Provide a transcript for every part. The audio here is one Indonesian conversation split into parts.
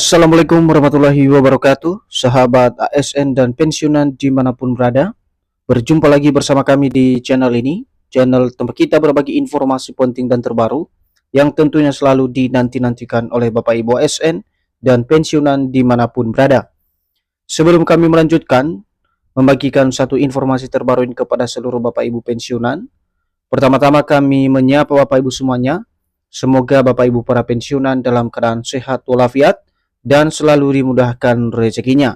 Assalamualaikum warahmatullahi wabarakatuh, sahabat ASN dan pensiunan dimanapun berada. Berjumpa lagi bersama kami di channel ini, channel tempat kita berbagi informasi penting dan terbaru yang tentunya selalu dinanti-nantikan oleh Bapak Ibu ASN dan pensiunan dimanapun berada. Sebelum kami melanjutkan membagikan satu informasi terbaru ini kepada seluruh Bapak Ibu pensiunan, pertama-tama kami menyapa Bapak Ibu semuanya. Semoga Bapak Ibu para pensiunan dalam keadaan sehat walafiat dan selalu dimudahkan rezekinya.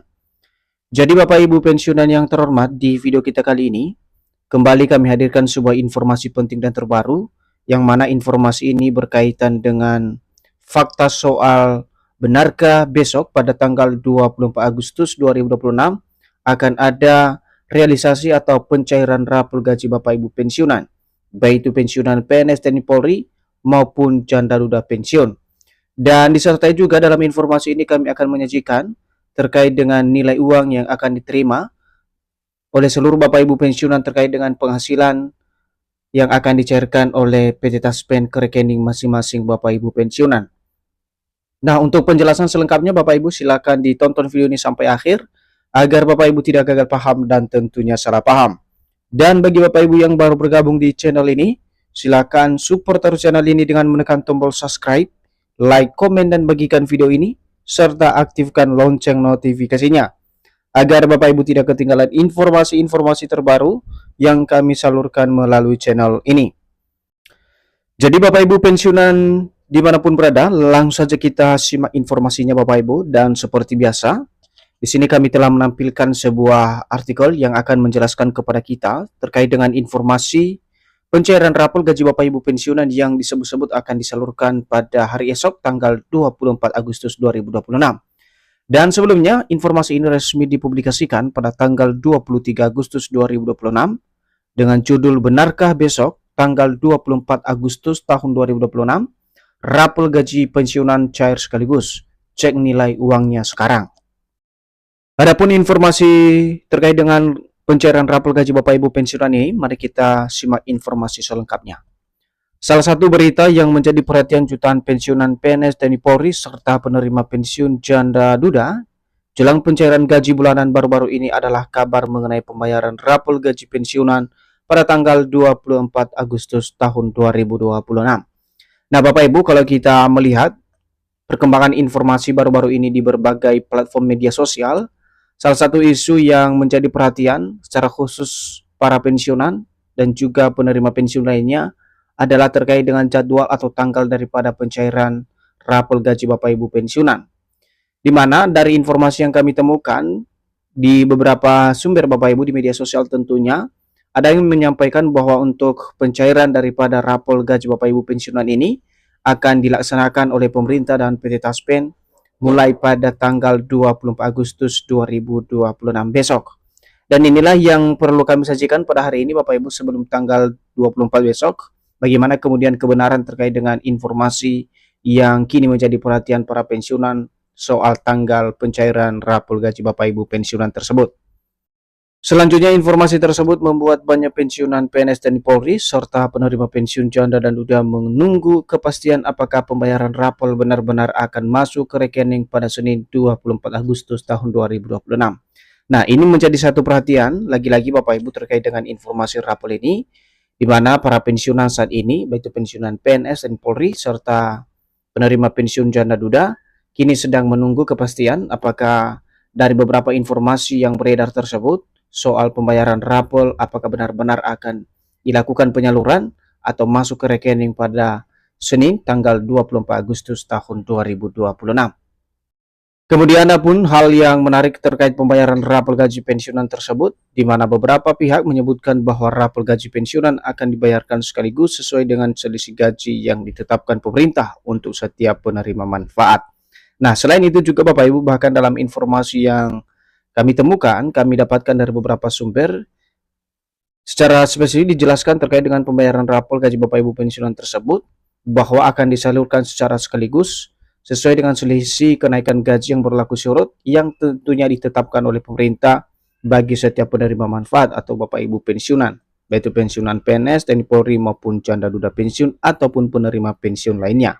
Jadi Bapak Ibu pensiunan yang terhormat, di video kita kali ini kembali kami hadirkan sebuah informasi penting dan terbaru, yang mana informasi ini berkaitan dengan fakta soal benarkah besok pada tanggal 24 Agustus 2026 akan ada realisasi atau pencairan rapor gaji Bapak Ibu pensiunan, baik itu pensiunan PNS TNI Polri maupun janda duda pensiun. Dan disertai juga dalam informasi ini kami akan menyajikan terkait dengan nilai uang yang akan diterima oleh seluruh Bapak Ibu pensiunan terkait dengan penghasilan yang akan dicairkan oleh PT Taspen ke rekening masing-masing Bapak Ibu pensiunan. Nah, untuk penjelasan selengkapnya Bapak Ibu silakan ditonton video ini sampai akhir agar Bapak Ibu tidak gagal paham dan tentunya salah paham. Dan bagi Bapak Ibu yang baru bergabung di channel ini, silakan support terus channel ini dengan menekan tombol subscribe, like, komen, dan bagikan video ini, serta aktifkan lonceng notifikasinya, agar Bapak Ibu tidak ketinggalan informasi-informasi terbaru yang kami salurkan melalui channel ini. Jadi Bapak Ibu pensiunan dimanapun berada, langsung saja kita simak informasinya Bapak Ibu. Dan seperti biasa, di sini kami telah menampilkan sebuah artikel yang akan menjelaskan kepada kita terkait dengan informasi pencairan rapor gaji Bapak Ibu pensiunan yang disebut-sebut akan disalurkan pada hari esok tanggal 24 Agustus 2026. Dan sebelumnya, informasi ini resmi dipublikasikan pada tanggal 23 Agustus 2026 dengan judul "Benarkah besok tanggal 24 Agustus tahun 2026 rapor gaji pensiunan cair sekaligus, cek nilai uangnya sekarang". Adapun informasi terkait dengan pencairan rapor gaji Bapak Ibu pensiunan ini, mari kita simak informasi selengkapnya. Salah satu berita yang menjadi perhatian jutaan pensiunan PNS TNI Polri serta penerima pensiun janda duda jelang pencairan gaji bulanan baru-baru ini adalah kabar mengenai pembayaran rapor gaji pensiunan pada tanggal 24 Agustus tahun 2026. Nah Bapak Ibu, kalau kita melihat perkembangan informasi baru-baru ini di berbagai platform media sosial, salah satu isu yang menjadi perhatian secara khusus para pensiunan dan juga penerima pensiun lainnya adalah terkait dengan jadwal atau tanggal daripada pencairan rapor gaji Bapak Ibu pensiunan. Di mana dari informasi yang kami temukan di beberapa sumber Bapak Ibu di media sosial tentunya, ada yang menyampaikan bahwa untuk pencairan daripada rapor gaji Bapak Ibu pensiunan ini akan dilaksanakan oleh pemerintah dan PT Taspen mulai pada tanggal 24 Agustus 2026 besok. Dan inilah yang perlu kami sajikan pada hari ini Bapak Ibu sebelum tanggal 24 besok. Bagaimana kemudian kebenaran terkait dengan informasi yang kini menjadi perhatian para pensiunan soal tanggal pencairan rapor gaji Bapak Ibu pensiunan tersebut. Selanjutnya, informasi tersebut membuat banyak pensiunan PNS TNI Polri serta penerima pensiun janda dan duda menunggu kepastian apakah pembayaran rapor benar-benar akan masuk ke rekening pada Senin 24 Agustus tahun 2026. Nah, ini menjadi satu perhatian lagi-lagi Bapak Ibu terkait dengan informasi rapor ini, di mana para pensiunan saat ini, baik itu pensiunan PNS TNI Polri serta penerima pensiun janda duda, kini sedang menunggu kepastian apakah dari beberapa informasi yang beredar tersebut soal pembayaran rapor apakah benar-benar akan dilakukan penyaluran atau masuk ke rekening pada Senin tanggal 24 Agustus tahun 2026. Kemudian ada pun hal yang menarik terkait pembayaran rapor gaji pensiunan tersebut, di mana beberapa pihak menyebutkan bahwa rapor gaji pensiunan akan dibayarkan sekaligus sesuai dengan selisih gaji yang ditetapkan pemerintah untuk setiap penerima manfaat. Nah, selain itu juga Bapak Ibu, bahkan dalam informasi yang kami temukan, kami dapatkan dari beberapa sumber, secara spesifik dijelaskan terkait dengan pembayaran rapor gaji Bapak Ibu pensiunan tersebut, bahwa akan disalurkan secara sekaligus sesuai dengan selisih kenaikan gaji yang berlaku surut yang tentunya ditetapkan oleh pemerintah bagi setiap penerima manfaat atau Bapak Ibu pensiunan, baik itu pensiunan PNS, TNI Polri maupun janda duda pensiun ataupun penerima pensiun lainnya.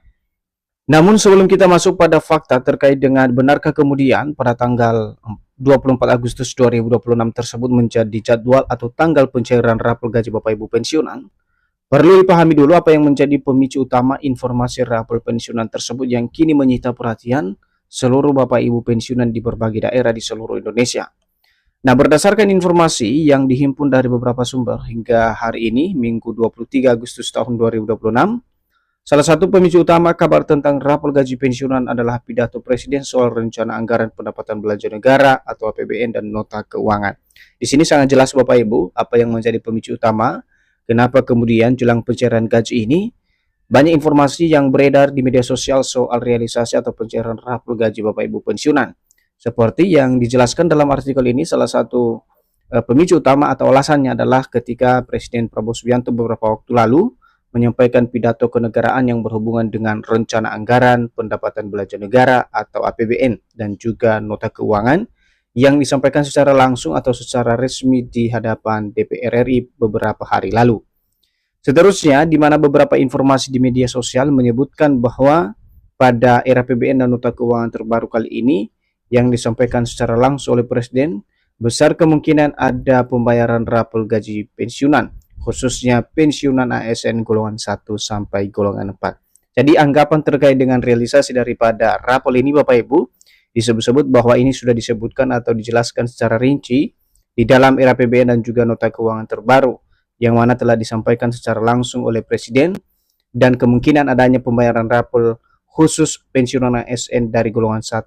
Namun sebelum kita masuk pada fakta terkait dengan benarkah kemudian pada tanggal 24 Agustus 2026 tersebut menjadi jadwal atau tanggal pencairan rapor gaji Bapak Ibu pensiunan, perlu dipahami dulu apa yang menjadi pemicu utama informasi rapor pensiunan tersebut yang kini menyita perhatian seluruh Bapak Ibu pensiunan di berbagai daerah di seluruh Indonesia. Nah, berdasarkan informasi yang dihimpun dari beberapa sumber hingga hari ini, Minggu 23 Agustus tahun 2026, salah satu pemicu utama kabar tentang rapor gaji pensiunan adalah pidato Presiden soal rencana anggaran pendapatan belanja negara atau APBN dan nota keuangan. Di sini sangat jelas Bapak Ibu apa yang menjadi pemicu utama kenapa kemudian jelang pencairan gaji ini banyak informasi yang beredar di media sosial soal realisasi atau pencairan rapor gaji Bapak Ibu pensiunan. Seperti yang dijelaskan dalam artikel ini, salah satu pemicu utama atau alasannya adalah ketika Presiden Prabowo Subianto beberapa waktu lalu menyampaikan pidato kenegaraan yang berhubungan dengan rencana anggaran pendapatan belanja negara atau APBN dan juga nota keuangan yang disampaikan secara langsung atau secara resmi di hadapan DPR RI beberapa hari lalu. Seterusnya, di mana beberapa informasi di media sosial menyebutkan bahwa pada era APBN dan nota keuangan terbaru kali ini yang disampaikan secara langsung oleh Presiden, besar kemungkinan ada pembayaran rapor gaji pensiunan, khususnya pensiunan ASN golongan 1 sampai golongan 4. Jadi anggapan terkait dengan realisasi daripada rapor ini Bapak Ibu, disebut-sebut bahwa ini sudah disebutkan atau dijelaskan secara rinci di dalam era APBN dan juga nota keuangan terbaru, yang mana telah disampaikan secara langsung oleh Presiden, dan kemungkinan adanya pembayaran rapor khusus pensiunan ASN dari golongan 1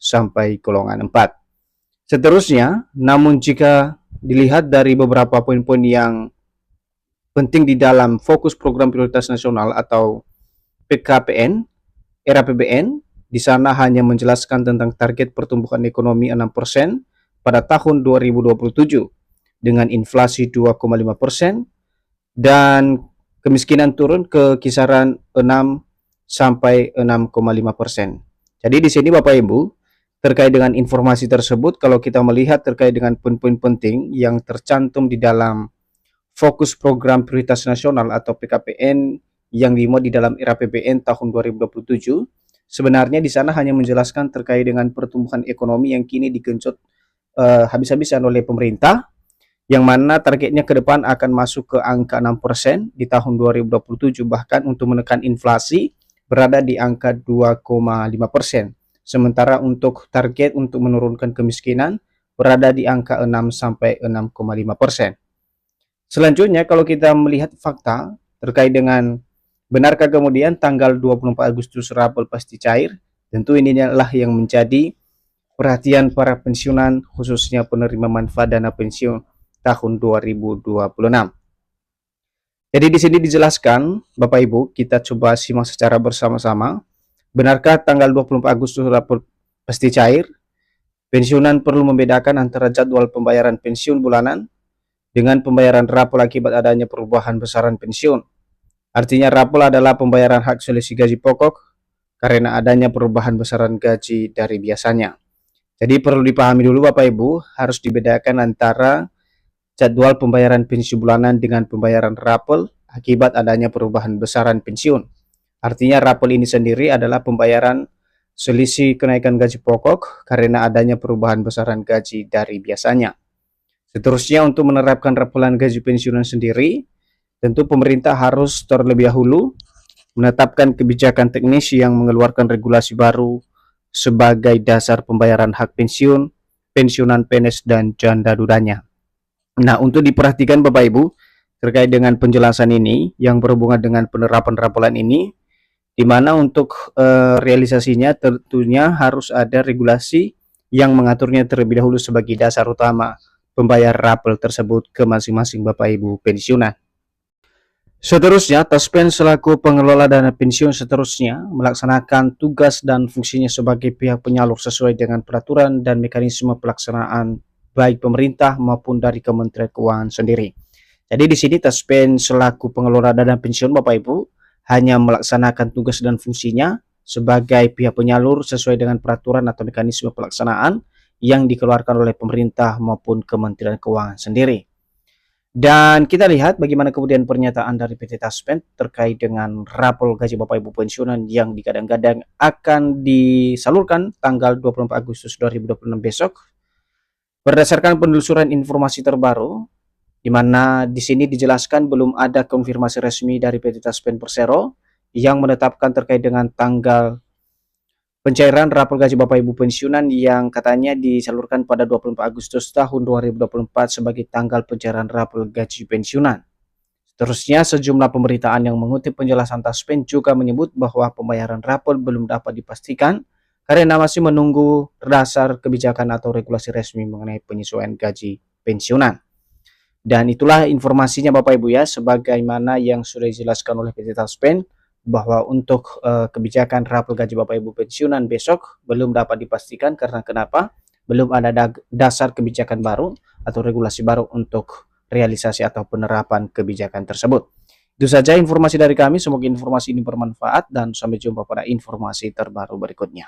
sampai golongan 4. Seterusnya, namun jika dilihat dari beberapa poin-poin yang penting di dalam fokus program prioritas nasional atau PKPN, era APBN, di sana hanya menjelaskan tentang target pertumbuhan ekonomi 6% pada tahun 2027 dengan inflasi 2,5% dan kemiskinan turun ke kisaran 6 sampai 6,5%. Jadi di sini Bapak Ibu, terkait dengan informasi tersebut, kalau kita melihat terkait dengan poin-poin penting yang tercantum di dalam fokus program prioritas nasional atau PKPN yang dimuat di dalam era APBN tahun 2027, sebenarnya di sana hanya menjelaskan terkait dengan pertumbuhan ekonomi yang kini digenjot habis-habisan oleh pemerintah, yang mana targetnya ke depan akan masuk ke angka 6% di tahun 2027, bahkan untuk menekan inflasi berada di angka 2,5%. Sementara untuk target untuk menurunkan kemiskinan berada di angka 6 sampai 6,5%. Selanjutnya kalau kita melihat fakta terkait dengan benarkah kemudian tanggal 24 Agustus rapor pasti cair, tentu ini adalah yang menjadi perhatian para pensiunan khususnya penerima manfaat dana pensiun tahun 2026. Jadi di sini dijelaskan, Bapak Ibu, kita coba simak secara bersama-sama. Benarkah tanggal 24 Agustus rapor pasti cair? Pensiunan perlu membedakan antara jadwal pembayaran pensiun bulanan dengan pembayaran rapor akibat adanya perubahan besaran pensiun. Artinya rapor adalah pembayaran hak selisih gaji pokok karena adanya perubahan besaran gaji dari biasanya. Jadi perlu dipahami dulu Bapak Ibu, harus dibedakan antara jadwal pembayaran pensiun bulanan dengan pembayaran rapor akibat adanya perubahan besaran pensiun. Artinya rapor ini sendiri adalah pembayaran selisih kenaikan gaji pokok karena adanya perubahan besaran gaji dari biasanya. Seterusnya, untuk menerapkan raporan gaji pensiunan sendiri, tentu pemerintah harus terlebih dahulu menetapkan kebijakan teknis yang mengeluarkan regulasi baru sebagai dasar pembayaran hak pensiun, pensiunan PNS, dan janda dudanya. Nah, untuk diperhatikan Bapak Ibu, terkait dengan penjelasan ini yang berhubungan dengan penerapan raporan ini, di mana untuk realisasinya tentunya harus ada regulasi yang mengaturnya terlebih dahulu sebagai dasar utama pembayar rapor tersebut ke masing-masing Bapak Ibu pensiunan. Seterusnya, Taspen selaku pengelola dana pensiun seterusnya melaksanakan tugas dan fungsinya sebagai pihak penyalur sesuai dengan peraturan dan mekanisme pelaksanaan baik pemerintah maupun dari Kementerian Keuangan sendiri. Jadi di sini Taspen selaku pengelola dana pensiun Bapak Ibu hanya melaksanakan tugas dan fungsinya sebagai pihak penyalur sesuai dengan peraturan atau mekanisme pelaksanaan yang dikeluarkan oleh pemerintah maupun Kementerian Keuangan sendiri. Dan kita lihat bagaimana kemudian pernyataan dari PT Taspen terkait dengan rapor gaji Bapak Ibu pensiunan yang digadang-gadang akan disalurkan tanggal 24 Agustus 2026 besok. Berdasarkan penelusuran informasi terbaru, di mana di sini dijelaskan belum ada konfirmasi resmi dari PT Taspen Persero yang menetapkan terkait dengan tanggal pencairan rapor gaji Bapak Ibu pensiunan yang katanya disalurkan pada 24 Agustus tahun 2024 sebagai tanggal pencairan rapor gaji pensiunan. Seterusnya, sejumlah pemberitaan yang mengutip penjelasan Taspen juga menyebut bahwa pembayaran rapor belum dapat dipastikan karena masih menunggu dasar kebijakan atau regulasi resmi mengenai penyesuaian gaji pensiunan. Dan itulah informasinya Bapak Ibu ya, sebagaimana yang sudah dijelaskan oleh PT Taspen, bahwa untuk kebijakan rapor gaji Bapak Ibu pensiunan besok belum dapat dipastikan karena kenapa? Belum ada dasar kebijakan baru atau regulasi baru untuk realisasi atau penerapan kebijakan tersebut. Itu saja informasi dari kami, semoga informasi ini bermanfaat dan sampai jumpa pada informasi terbaru berikutnya.